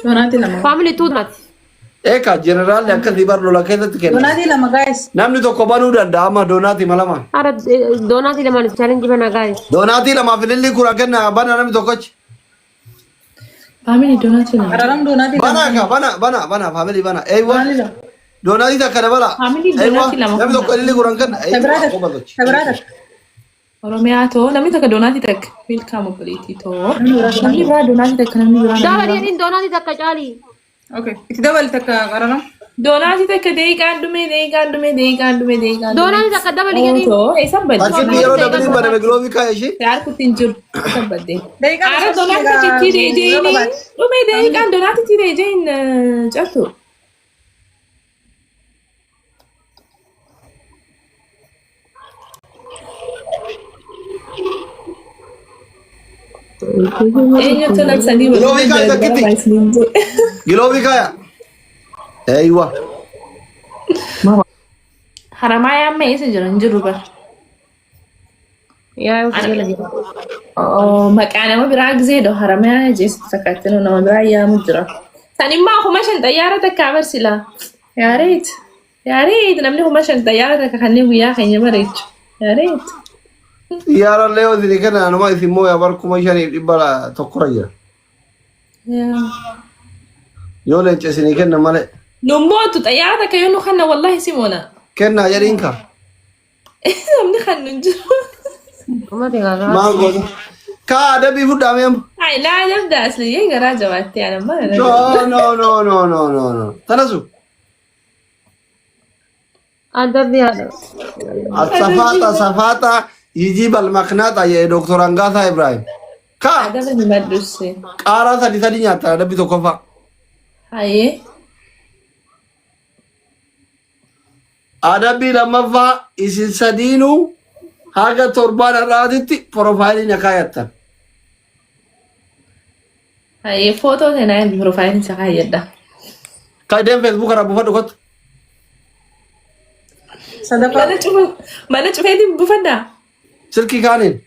دوناتي لما فاميلي تودمات إيه جنرال لكن ديبر لولا كذا تكلم دوناتي لما جايز نامني تو كوبانو دا أما دوناتي ملما أرى دوناتي لما نتشالنج بنا جايز دوناتي لما في اللي كورا كنا بنا نامي تو كوتش فاميلي دوناتي لما أرام دوناتي بنا فاميلي بنا أيوة دوناتي تكنا بلا فاميلي دوناتي لما نامي تو اللي كورا كنا أيوة تبرادك Oromiyato namni takka doonaati takka wiilkaama boliitiito namni biraa doonaati takka namni biraa دابا يدين دوناتي تكجالي okay itti dabali takka qarana doonaati takka deeqaan dhume دوناتي تكدبل يدين to isa badde أكيد يارو دبلين بنا مغلوبي كايشي yaar kutin jiru isa badde ara doonaati tiri jeeni dhume deeqaan doonaati tiri jeen jatu eenyutu labsanii Giloobii kaaya takkitti Giloobii kaaya أيوة Haramaya amma eessa jira hin jiru bara. يا وسيلة Maqaa nama biraa gizeedha haramaya jeessa fakkaatinu nama biraa yaamu jira. Sanimmaa kuma shan xayyaara takka abarsila. Yaareet namni kuma shan xayyaara takka kanneen guyyaa keenya bareechu. Yaareet. Yaara leo zini kana anuma isimo ya bar kuma shani dibala tokkora jira. Yoo leenca sini kenna male. Numbootu xayyaara takka yoo nu kanna wallahi simona. Kenna jariinka. Namni kannu hin jiru. ما تيجا Maango. Ka adabi fudhame am. Ay laa jabda asli garaa jabaatte ana mana. No. Tanasu. أدب هذا Safata يجيب المقناطة يا دكتور أنغاثا إبراهيم. Ka Ada ni maduse. qara tadi nyata adabi tokko fa. Haye. Adabi lamaffa isin sadinu haga torbana raaditti profiling nakayatan. Haye foto tena di profile sa kayedda. Kaiden Facebook ara bufa dokot. Sadaka mana cufa di bufanda. Silki kanin.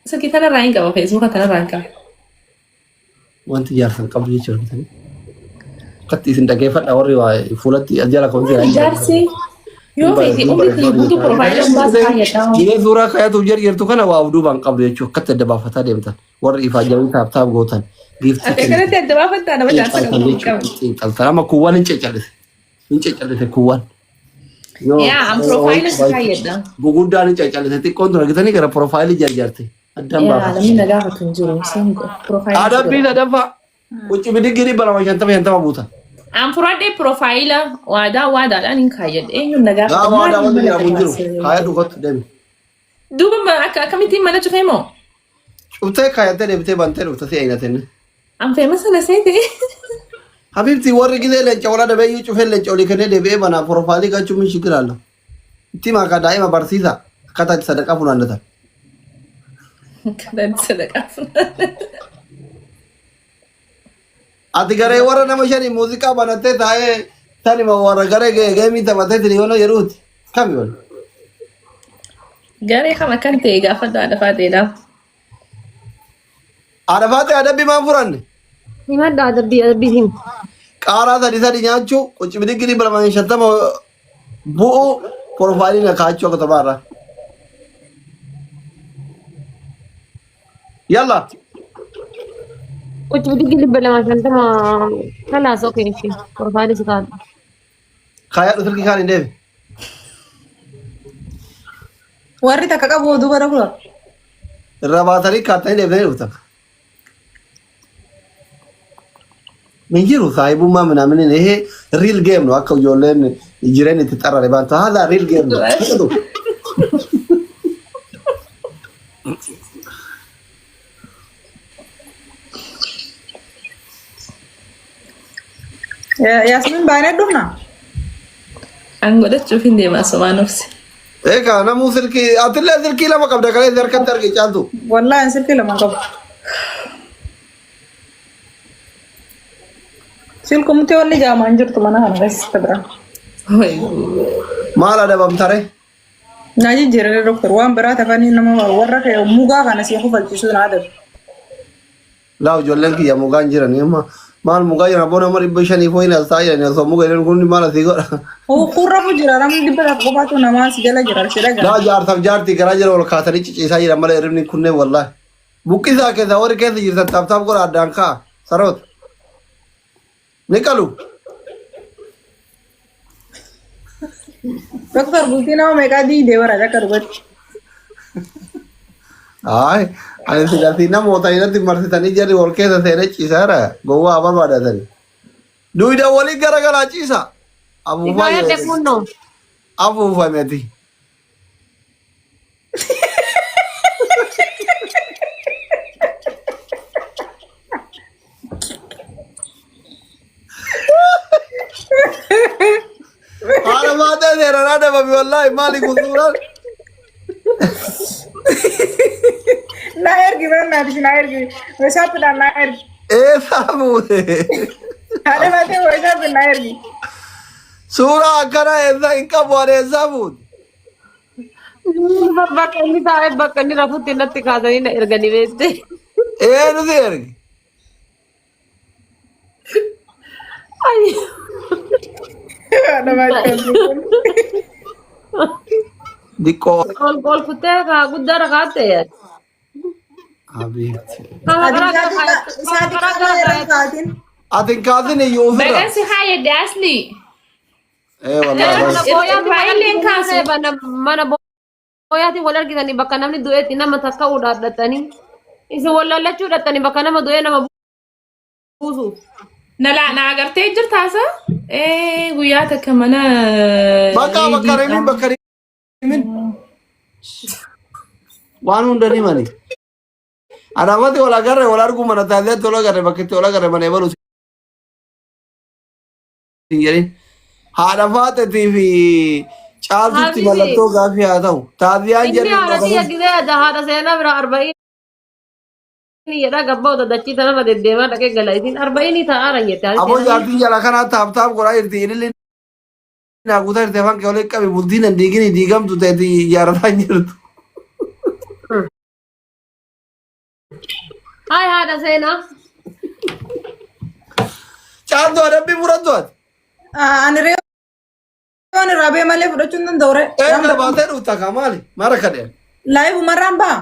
So kita na rank ka Facebook ka na rank ka. Wanti jaarsan qabdu jechuudha bitanii. Qatti isin dhageeffadha warri waa fuulatti ajjala konti Jarsi. Yo fedi umri ki butu profile bas kayedda. Jine suuraa kayatu jirtu kana waa duubaan qabdu jechuudha. Akka adda baafataa deemtan. Warri ifaa jabii taap gootan. Giifti. Akka kanatti adda baafatta nama jaarsa qabu. Qaltara kuwwan hin ceccalise kuwwan. Ya am profile sa kayedda. Guguddaan hin ceccalise xiqqoon tura gitanii gara profiile jarjarte. Addaan Ya baafata. namni nagaa hatun jiru singo profile. Adabbii sadaffaa. Qucci bidiggirii balama shantama buuta. Am furadde profile waadaadhaan hin kayedda. Eenyu nagaa Gaa waadaa wanti jedhamu jiru. Kaaya dhugatti deemi. Duuba akkamittiin mana cufee moo? Cuftee kaayattee deebitee bantee dhufta si eegateen. Am famous na seete. Habibti warri gidee leenca wala dhabeeyyuu cufee leenca olii kennee deebi'ee banaa profaayilii gachuu min shikiraalla. Itti maakaa daa'ima barsiisa akkaataa itti sadaqaa funaannatan. Kadatti sadaqaa funaannatan. Ati garee warra nama shanii muuziqaa banattee taa'ee tanima warra garee geemii taphatee tiriyoonoo jedhuuti. Kami wal? Garee kam akkan ta'e gaafa haadha faateedha. Haadha faatee adabbii maan furanne? ما دا أدبي هم Qaaraa sadii nyaachuu qucci bidiggirii balama shantama bu'u profaayilii na kaachuu akka taphaarra. Yalla. كنت بدي أقلب لما عشان تما خلاص أوكي شيء بروفايلي سكان Kaayaa dhufirki kaan hin deebi. Warri takka qabu duuba dhabula. Irraa baatanii kaattanii deebitanii dhuftan. Min jiru saahibummaa minaamin ihe real game no akka ijoolleen jireenya itti xarrare baantu haala real game no. Yasmin baay'ee dhufna. An godhachuuf hin deemaa somaan ofsi. Egaa namuu silkii atillee silkii lama qabda kalee harkatti arge caaltu. Wallaahi silkii lama qabu. Silkumti walli jaamaan jirtu mana kana keessa bira. Maal adabamtare? Naa jijjiirre doktor waan biraa tafanii nama warra kee mugaa kana si hufalchiisuu na adabu. Laa ijoolleen kiyya mugaan jiranii amma maal mugaa jiran abboon amma 500 foyin as taa'aa jiranii osoo muga jedhan kun maal asii godha. Kurrafu jira namni dhibba tokko qofaatu namaa si jala jira si dhagaa. Laa jaartaaf jaartii garaa jala ol kaasanii ciciisaa jiran malee hirribni kunneen wallaahi. Buqqisaa keessa warri keessa jirtan taaptaaf godha addaan ka'a saroota. Ni qalu. Doktor bultii nama meeqaa diidee waraabee akka dhugatti. Ay, ani sigatii namoota irratti marsitanii jarri wal keessa seenee ciisaara gowwaa barbaadatanii. Duwida walii garagalaa ciisa. Hikayat kunno. Afuufameti. Haala maatee seeraan adabame wallaahi maali kun suuraan? Na ergi benar na ergi. Wesatu dan na ergi. Sabuute. Ada mati wesatu na ergi. Suuraa akkana eessa hin qabu ani eessaa fuute? Bakka inni taa'ee bakka inni rafutti natti kaasanii na erganii beekte. Nuti ergi. Ada mati. Diqqoo. Ol futtee guddaa rakaatte yaad. Abeeti. Ati hin kaasin iyyuu ofirra. Bagansi haa yedde asli. Wallaahi. Mana booyaatiin wal argitanii bakka namni du'eetti nama takka udhaadhatanii isin wallallachuu dhattanii bakka nama du'ee nama buusu. Na agartee jirtaasa? Guyyaa takka mana. Bakka reemin bakka reemin. Waan hunda ni mani. Anaamatti wal agarre wal arguu mana taatee wal agarre bakka itti wal agarre mana eebalu. Haadha faateetii fi caaltutti mallattoo gaaffii haa ta'u. Taatiyaan Inni haadha xiyya gisee adda haadha seenaa bira arba'ii. Jedhaa gabboota dachii tanarra deddeemaa dhaqee gala isin arba'inii taa'aara jette. Aboo jaartiin jala kanaa taaptaap godhaa jirti. Ililli naa guutaa jirti afaan kee olee qabe bultiin hin diigini diigamtu ta'eeti ijaarrataa jirtu. Hai haadha seenaa. Caaltu adabbii murattu ati. Ani reewan raabee malee fudhachuun danda'ure. Eegala baatee dhuuta kaa maali? Mara kadheen. Laayibu marraan baa.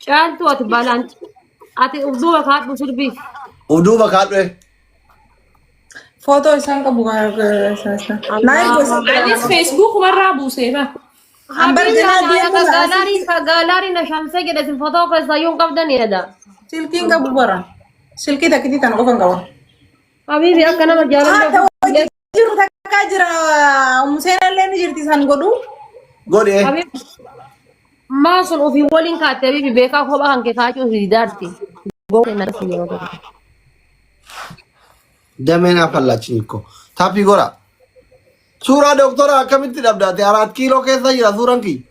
Caaltu ati balaan ati urduuba kaadhu sirbii. Uduuba kaadhee. Footoo isaan qabu Anis Facebook marraa buuseera. Ambar Galaari na shamsee jedhe footoo keessaa yoo qabdan jedha. silkiin qabu bara. Silkii takkitii tan qofan qaba. Habibi akka nama jaalladhu. Jiru takkaa jira. Museenallee ni jirti isaan godhu. Godhee. Maa sun ofii waliin kaatte habibi beekaa kophaa kan kee kaachuu fi daarti. Dameen afallachi nikko. Taapii godha. Suuraa doktora akkamitti dhabdaate 4 kiiloo keessa jira suuraan kiyya.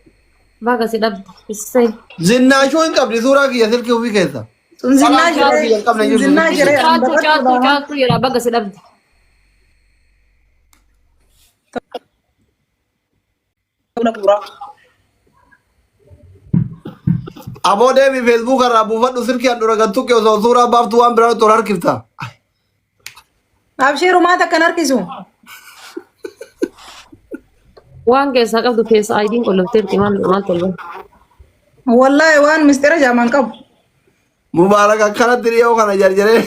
Baga si dhabde. Isee. Zinnaashuu hin qabdi suuraa kiyya silkii ofii keessa. Zinnaa jiree. Caatu jedha baga si dhabde. Aboo deemi Facebook irraa buufadhu silkii handhuura gattuqqe osoo suuraa baaftu waan biraa tola harkifta. Abshiiru maata akkan harkisu. Waan keessaa qabdu keessa aidiin qollofteerti maal tolba. Wallahi waan mistira jaaman qabu. Mubaarak akkanatti dhiyoo kana jarjaree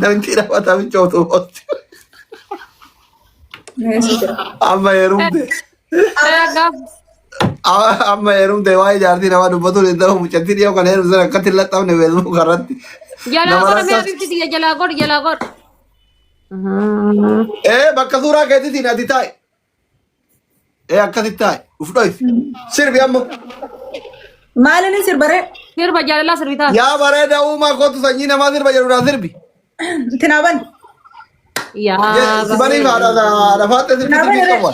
namichi dhaabata bichootu hoosti. Amma heerumte. Amma heerumte waa'ee jaartii nama dubbatu hin ta'u mucatti dhiyoo kana heerumsan akkatti hin laxxafne Facebook irratti. Jalaa godha mee abibti tiyya jalaa godha. Bakka suuraa keetiitiin ati taa'e. Akkasitti taa'e. Uf dhoyif. Sirbi amma. Maalini sirbare? Sirba jaalalaa sirbitaa. Yaa bareeda uumaa kootu sanyii namaa sirba jedhudha sirbi. Tinaaban. Yaa. Sibanii haadha faatte sirbi qabu.